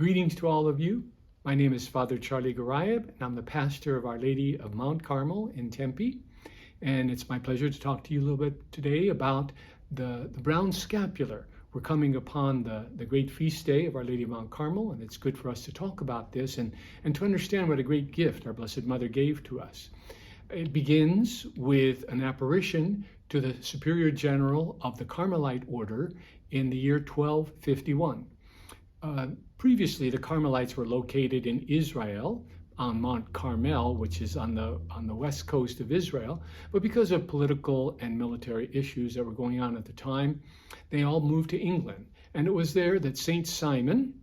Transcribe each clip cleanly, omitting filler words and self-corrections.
Greetings to all of you. My name is Father Charlie Goraieb, and I'm the pastor of Our Lady of Mount Carmel in Tempe. And it's my pleasure to talk to you a little bit today about the Brown Scapular. We're coming upon the great feast day of Our Lady of Mount Carmel, and it's good for us to talk about this and to understand what a great gift our Blessed Mother gave to us. It begins with an apparition to the Superior General of the Carmelite Order in the year 1251. Previously, the Carmelites were located in Israel on Mount Carmel, which is on the west coast of Israel. But because of political and military issues that were going on at the time, they all moved to England. And it was there that Saint Simon,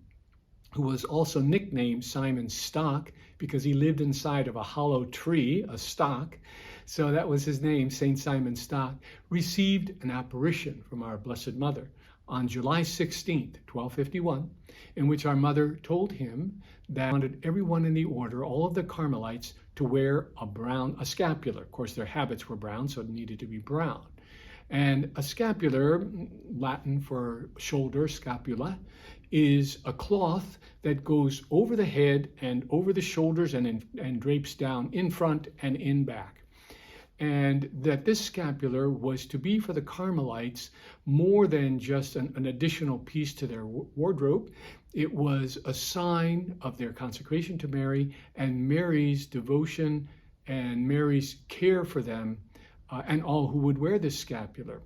who was also nicknamed Simon Stock because he lived inside of a hollow tree, a stock, so that was his name, Saint Simon Stock, received an apparition from our Blessed Mother on July 16th, 1251, in which our mother told him that wanted everyone in the order, all of the Carmelites, to wear a scapular. Of course, their habits were brown, so it needed to be brown. And a scapular, Latin for shoulder, scapula, is a cloth that goes over the head and over the shoulders and drapes down in front and in back. And that this scapular was to be for the Carmelites more than just an additional piece to their wardrobe. It was a sign of their consecration to Mary and Mary's devotion and Mary's care for them and all who would wear this scapular.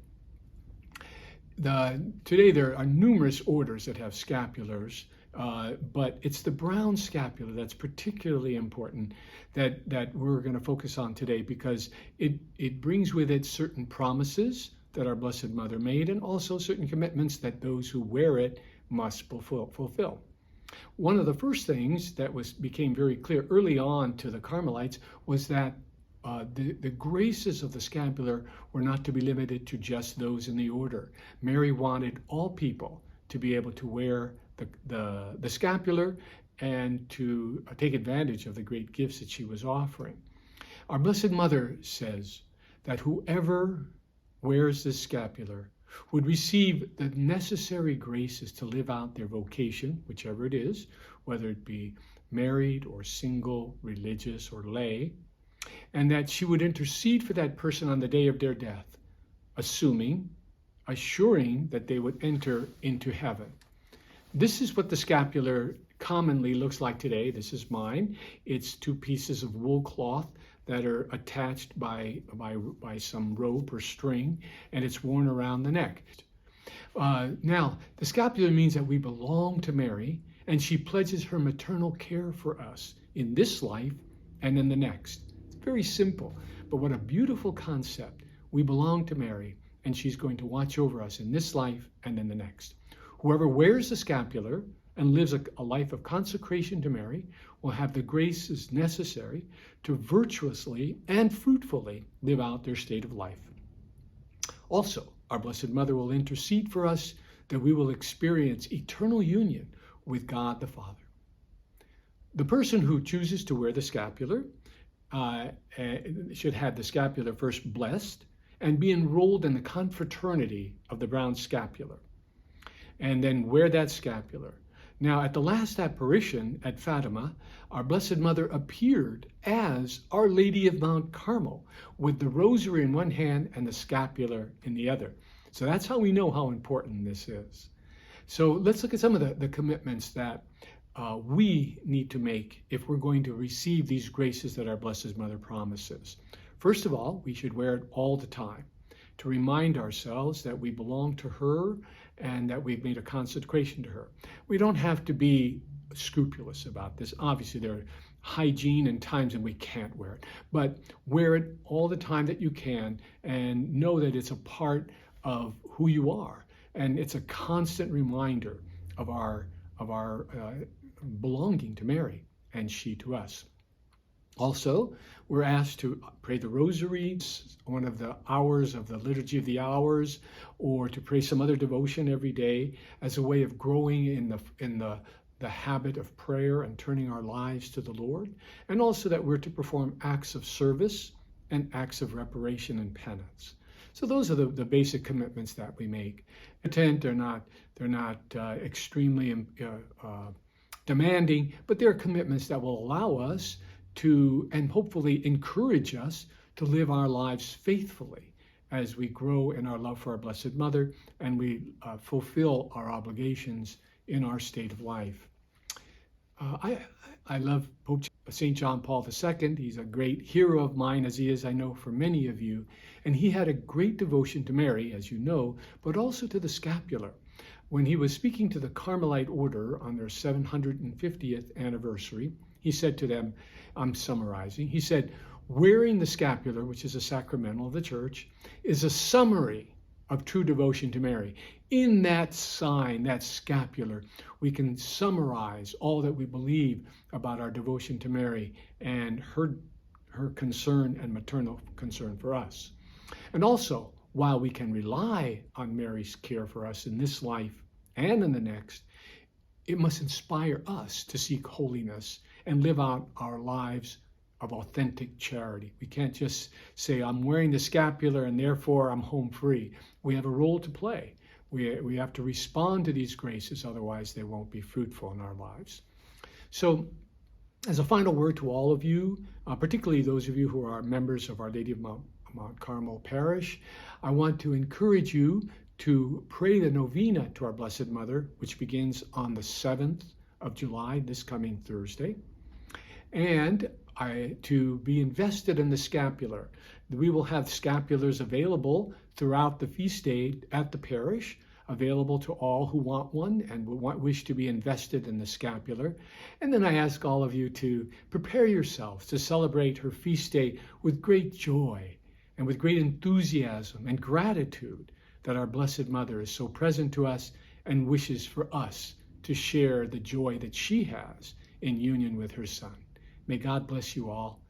Today there are numerous orders that have scapulars, but it's the brown scapular that's particularly important that we're going to focus on today, because it brings with it certain promises that our Blessed Mother made and also certain commitments that those who wear it must fulfill. One of the first things that became very clear early on to the Carmelites was that the graces of the scapular were not to be limited to just those in the order. Mary wanted all people to be able to wear the scapular and to take advantage of the great gifts that she was offering. Our Blessed Mother says that whoever wears this scapular would receive the necessary graces to live out their vocation, whichever it is, whether it be married or single, religious or lay, and that she would intercede for that person on the day of their death, assuring that they would enter into heaven. This is what the scapular commonly looks like today. This is mine. It's two pieces of wool cloth that are attached by some rope or string, and it's worn around the neck. Now, the scapular means that we belong to Mary, and she pledges her maternal care for us in this life and in the next. It's very simple, but what a beautiful concept. We belong to Mary, and she's going to watch over us in this life and in the next. Whoever wears the scapular and lives a life of consecration to Mary will have the graces necessary to virtuously and fruitfully live out their state of life. Also, our Blessed Mother will intercede for us that we will experience eternal union with God the Father. The person who chooses to wear the scapular should have the scapular first blessed and be enrolled in the confraternity of the Brown Scapular, and then wear that scapular. Now, at the last apparition at Fatima, our Blessed Mother appeared as Our Lady of Mount Carmel with the rosary in one hand and the scapular in the other. So that's how we know how important this is. So let's look at some of the commitments that we need to make if we're going to receive these graces that our Blessed Mother promises. First of all, we should wear it all the time to remind ourselves that we belong to her and that we've made a consecration to her. We don't have to be scrupulous about this. Obviously, there are hygiene and times when we can't wear it, but wear it all the time that you can and know that it's a part of who you are. And it's a constant reminder of our belonging to Mary and she to us. Also, we're asked to pray the rosary, one of the hours of the Liturgy of the Hours, or to pray some other devotion every day as a way of growing in the habit of prayer and turning our lives to the Lord. And also that we're to perform acts of service and acts of reparation and penance. So those are the basic commitments that we make. They're not extremely demanding, but they're commitments that will allow us to, and hopefully encourage us to live our lives faithfully as we grow in our love for our Blessed Mother and we fulfill our obligations in our state of life. I love Pope St. John Paul II. He's a great hero of mine, as he is, I know, for many of you. And he had a great devotion to Mary, as you know, but also to the scapular. When he was speaking to the Carmelite order on their 750th anniversary, he said to them, I'm summarizing, he said, wearing the scapular, which is a sacramental of the church, is a summary of true devotion to Mary. In that sign, that scapular, we can summarize all that we believe about our devotion to Mary and her concern and maternal concern for us. And also, while we can rely on Mary's care for us in this life and in the next, it must inspire us to seek holiness and live out our lives of authentic charity. We can't just say, I'm wearing the scapular and therefore I'm home free. We have a role to play. We have to respond to these graces, otherwise they won't be fruitful in our lives. So as a final word to all of you, particularly those of you who are members of Our Lady of Mount Carmel Parish, I want to encourage you to pray the novena to our Blessed Mother, which begins on the 7th of July, this coming Thursday, and to be invested in the scapular. We will have scapulars available throughout the feast day at the parish, available to all who want one and wish to be invested in the scapular. And then I ask all of you to prepare yourselves to celebrate her feast day with great joy and with great enthusiasm and gratitude that our Blessed Mother is so present to us and wishes for us to share the joy that she has in union with her Son. May God bless you all.